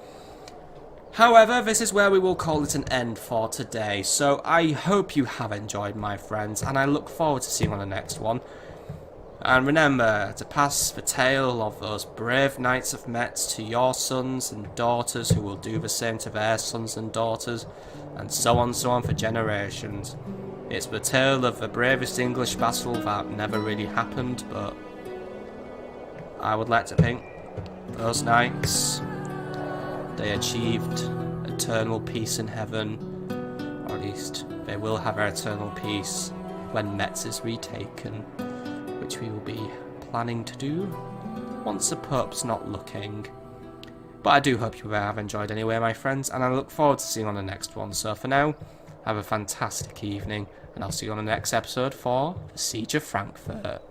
However, this is where we will call it an end for today. So I hope you have enjoyed, my friends, and I look forward to seeing you on the next one. And remember to pass the tale of those brave knights of Metz to your sons and daughters, who will do the same to their sons and daughters, and so on for generations. It's the tale of the bravest English battle that never really happened, but I would like to think those knights, they achieved eternal peace in heaven, or at least they will have our eternal peace when Metz is retaken, which we will be planning to do once the Pope's not looking. But I do hope you have enjoyed anyway, my friends, and I look forward to seeing you on the next one. So for now, have a fantastic evening, and I'll see you on the next episode for the Siege of Frankfurt.